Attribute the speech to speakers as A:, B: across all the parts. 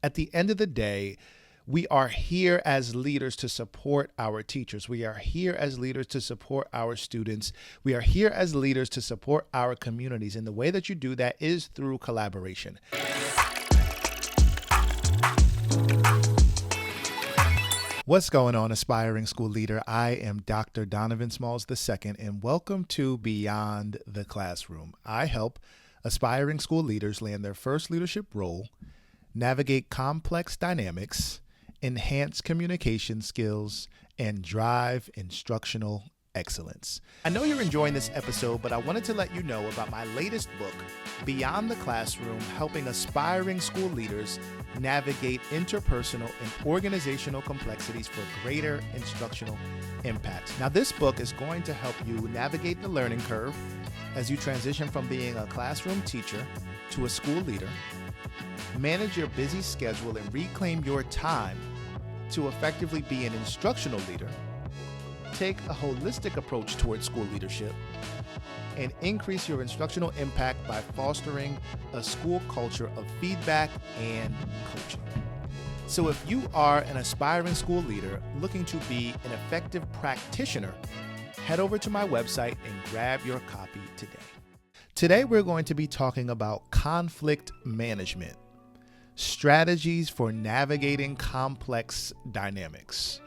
A: At the end of the day, we are here as leaders to support our teachers. We are here as leaders to support our students. We are here as leaders to support our communities. And the way that you do that is through collaboration. What's going on, aspiring school leader? I am Dr. Donovan Smalls II, and welcome to Beyond the Classroom. I help aspiring school leaders land their first leadership role, navigate complex dynamics, enhance communication skills, and drive instructional excellence. I know you're enjoying this episode, but I wanted to let you know about my latest book, Beyond the Classroom, helping aspiring school leaders navigate interpersonal and organizational complexities for greater instructional impact. Now, this book is going to help you navigate the learning curve as you transition from being a classroom teacher to a school leader, manage your busy schedule and reclaim your time to effectively be an instructional leader, take a holistic approach towards school leadership, and increase your instructional impact by fostering a school culture of feedback and coaching. So if you are an aspiring school leader looking to be an effective practitioner, head over to my website and grab your copy today. Today, we're going to be talking about conflict management, strategies for navigating complex dynamics.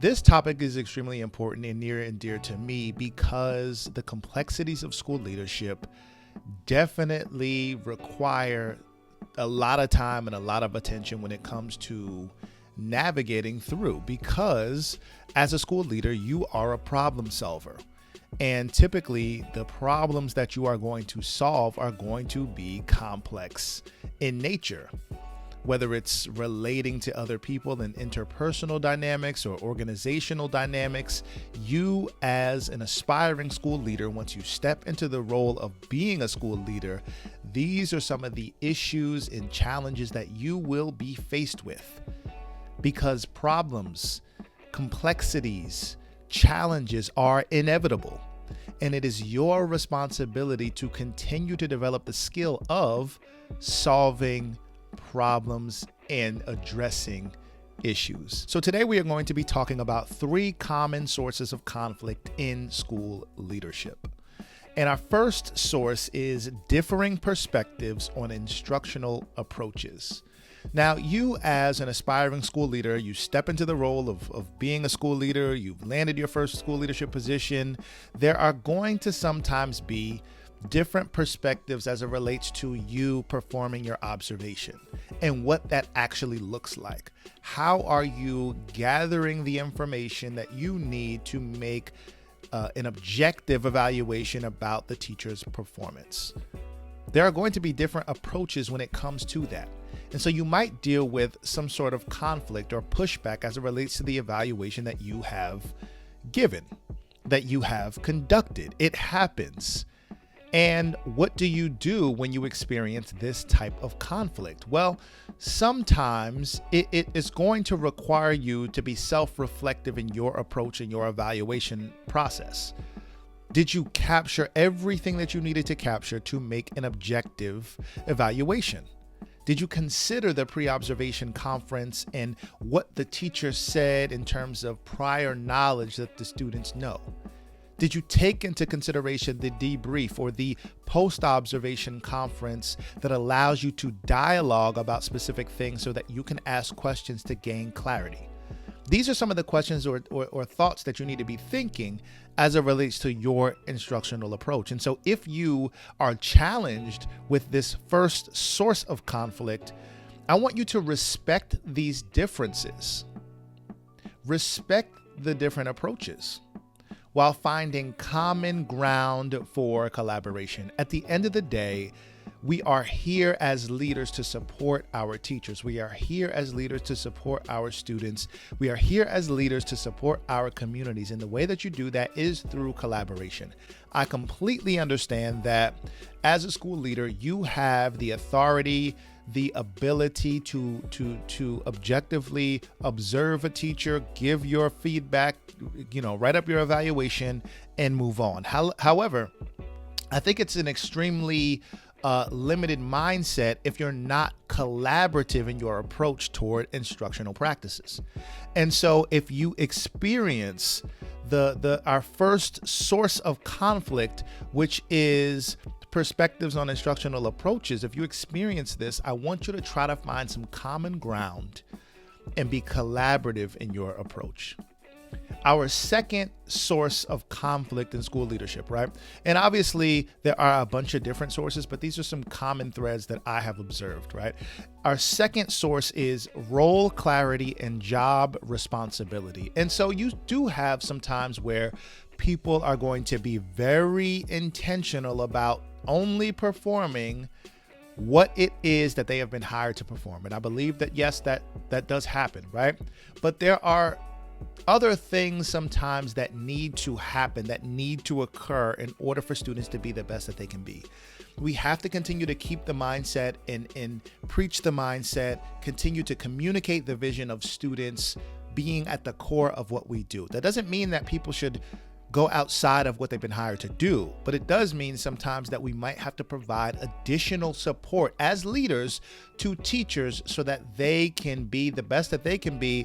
A: This topic is extremely important and near and dear to me because the complexities of school leadership definitely require a lot of time and a lot of attention when it comes to navigating through, because as a school leader, you are a problem solver. And typically, the problems that you are going to solve are going to be complex in nature, whether it's relating to other people and interpersonal dynamics or organizational dynamics. You, as an aspiring school leader, once you step into the role of being a school leader, these are some of the issues and challenges that you will be faced with, because problems, complexities, challenges are inevitable. And it is your responsibility to continue to develop the skill of solving problems and addressing issues. So today we are going to be talking about 3 common sources of conflict in school leadership. And our first source is differing perspectives on instructional approaches. Now, you as an aspiring school leader, you step into the role of being a school leader, you've landed your first school leadership position. There are going to sometimes be different perspectives as it relates to you performing your observation and what that actually looks like. How are you gathering the information that you need to make an objective evaluation about the teacher's performance? There are going to be different approaches when it comes to that. And so you might deal with some sort of conflict or pushback as it relates to the evaluation that you have given, that you have conducted. It happens. And what do you do when you experience this type of conflict? Well, sometimes it is going to require you to be self-reflective in your approach and your evaluation process. Did you capture everything that you needed to capture to make an objective evaluation? Did you consider the pre-observation conference and what the teacher said in terms of prior knowledge that the students know? Did you take into consideration the debrief or the post-observation conference that allows you to dialogue about specific things so that you can ask questions to gain clarity? These are some of the questions or thoughts that you need to be thinking as it relates to your instructional approach. And so if you are challenged with this first source of conflict, I want you to respect these differences. Respect the different approaches while finding common ground for collaboration. At the end of the day, we are here as leaders to support our teachers. We are here as leaders to support our students. We are here as leaders to support our communities. And the way that you do that is through collaboration. I completely understand that as a school leader, you have the authority, the ability to objectively observe a teacher, give your feedback, write up your evaluation and move on. However, I think it's an extremely a limited mindset if you're not collaborative in your approach toward instructional practices. And so if you experience our first source of conflict, which is perspectives on instructional approaches, if you experience this, I want you to try to find some common ground and be collaborative in your approach. Our second source of conflict in school leadership, right? And obviously there are a bunch of different sources, but these are some common threads that I have observed, right? Our second source is role clarity and job responsibility. And so you do have some times where people are going to be very intentional about only performing what it is that they have been hired to perform. And I believe that, yes, that does happen, right? But there are other things sometimes that need to happen, that need to occur in order for students to be the best that they can be. We have to continue to keep the mindset and preach the mindset, continue to communicate the vision of students being at the core of what we do. That doesn't mean that people should go outside of what they've been hired to do, but it does mean sometimes that we might have to provide additional support as leaders to teachers so that they can be the best that they can be,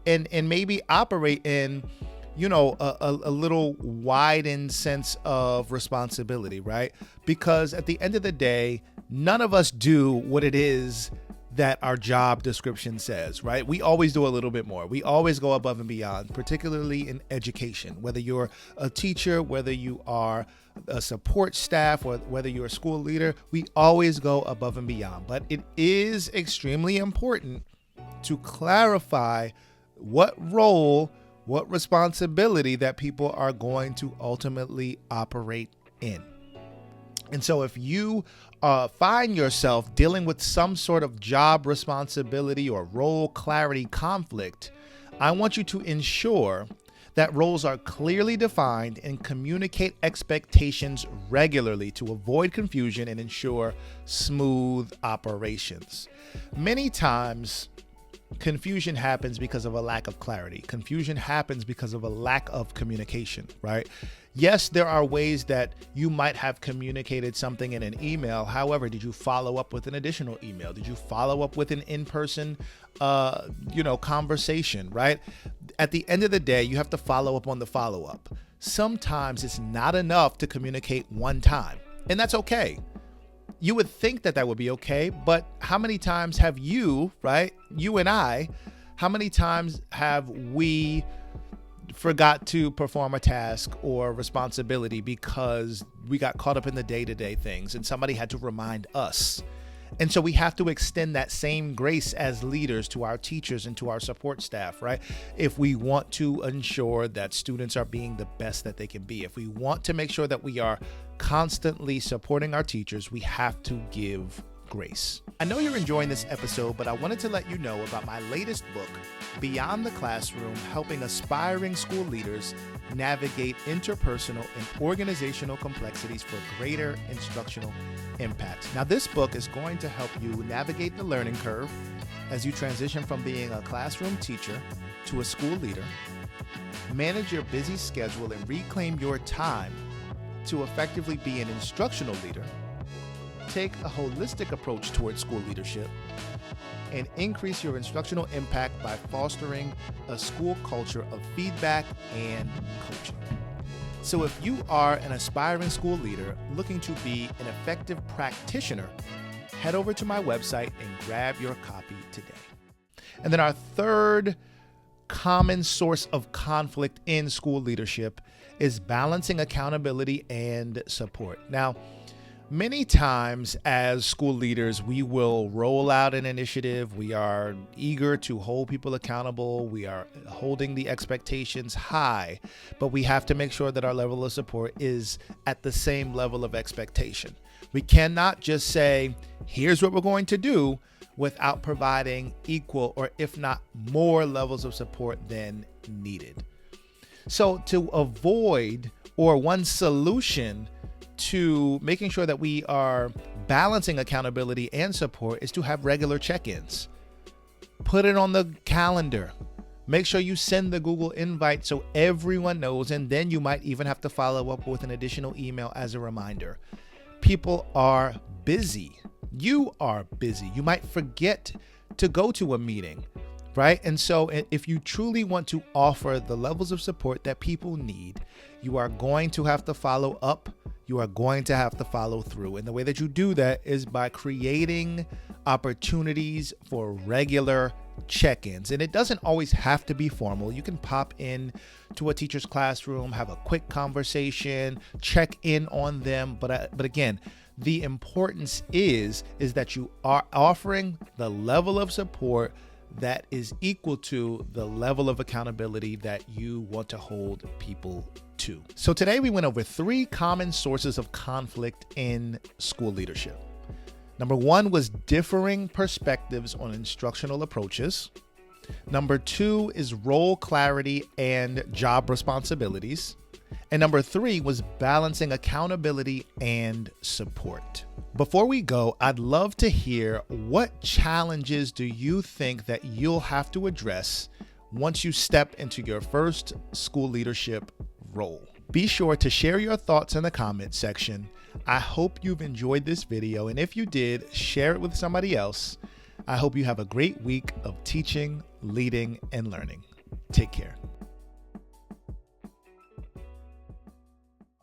A: and maybe operate in, you know, a little widened sense of responsibility, right? Because at the end of the day, none of us do what it is that our job description says, right? We always do a little bit more. We always go above and beyond, particularly in education, whether you're a teacher, whether you are a support staff, or whether you're a school leader, we always go above and beyond. But it is extremely important to clarify what role, what responsibility that people are going to ultimately operate in. And so if you find yourself dealing with some sort of job responsibility or role clarity conflict, I want you to ensure that roles are clearly defined and communicate expectations regularly to avoid confusion and ensure smooth operations. Many times, confusion happens because of a lack of clarity. Confusion happens because of a lack of communication, right? Yes, there are ways that you might have communicated something in an email. However, did you follow up with an additional email? Did you follow up with an in-person, conversation, right? At the end of the day, you have to follow up on the follow-up. Sometimes it's not enough to communicate one time, and that's okay. You would think that would be okay, but how many times have you, right? You and I, how many times have we forgot to perform a task or responsibility because we got caught up in the day-to-day things and somebody had to remind us? And so we have to extend that same grace as leaders to our teachers and to our support staff, right? If we want to ensure that students are being the best that they can be, if we want to make sure that we are constantly supporting our teachers, we have to give grace. I know you're enjoying this episode, but I wanted to let you know about my latest book, Beyond the Classroom, helping aspiring school leaders navigate interpersonal and organizational complexities for greater instructional impact. Now, this book is going to help you navigate the learning curve as you transition from being a classroom teacher to a school leader, manage your busy schedule and reclaim your time to effectively be an instructional leader, take a holistic approach towards school leadership, and increase your instructional impact by fostering a school culture of feedback and coaching. So if you are an aspiring school leader looking to be an effective practitioner, head over to my website and grab your copy today. And then our third common source of conflict in school leadership is balancing accountability and support. Now, many times as school leaders, we will roll out an initiative. We are eager to hold people accountable. We are holding the expectations high, but we have to make sure that our level of support is at the same level of expectation. We cannot just say, here's what we're going to do, without providing equal or if not more levels of support than needed. So to avoid, or one solution to making sure that we are balancing accountability and support, is to have regular check-ins. Put it on the calendar. Make sure you send the Google invite so everyone knows, and then you might even have to follow up with an additional email as a reminder. people are busy. You are busy. You might forget to go to a meeting, right? And so if you truly want to offer the levels of support that people need, you are going to have to follow up. You are going to have to follow through. And the way that you do that is by creating opportunities for regular check-ins. And it doesn't always have to be formal. You can pop in to a teacher's classroom, have a quick conversation, check in on them. But again, the importance is that you are offering the level of support that is equal to the level of accountability that you want to hold people to. So today we went over 3 common sources of conflict in school leadership. Number 1 was differing perspectives on instructional approaches. Number 2 is role clarity and job responsibilities. And number 3 was balancing accountability and support. Before we go, I'd love to hear, what challenges do you think that you'll have to address once you step into your first school leadership role? Be sure to share your thoughts in the comment section. I hope you've enjoyed this video, and if you did, share it with somebody else. I hope you have a great week of teaching, leading, and learning. Take care.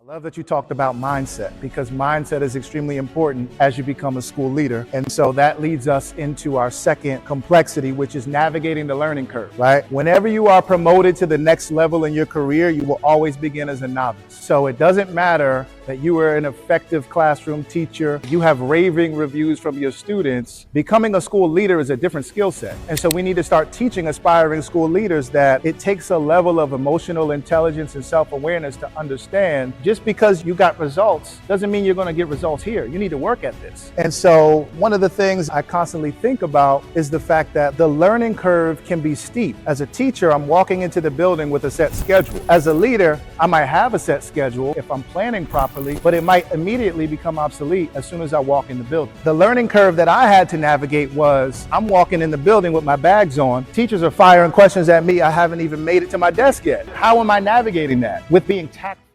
B: I love that you talked about mindset, because mindset is extremely important as you become a school leader. And so that leads us into our second complexity, which is navigating the learning curve, right? Whenever you are promoted to the next level in your career, you will always begin as a novice. So it doesn't matter that you are an effective classroom teacher, you have raving reviews from your students. Becoming a school leader is a different skill set. And so we need to start teaching aspiring school leaders that it takes a level of emotional intelligence and self-awareness to understand just because you got results doesn't mean you're going to get results here. You need to work at this. And so one of the things I constantly think about is the fact that the learning curve can be steep. As a teacher, I'm walking into the building with a set schedule. As a leader, I might have a set schedule if I'm planning properly, but it might immediately become obsolete as soon as I walk in the building. The learning curve that I had to navigate was, I'm walking in the building with my bags on. Teachers are firing questions at me. I haven't even made it to my desk yet. How am I navigating that? With being tactful.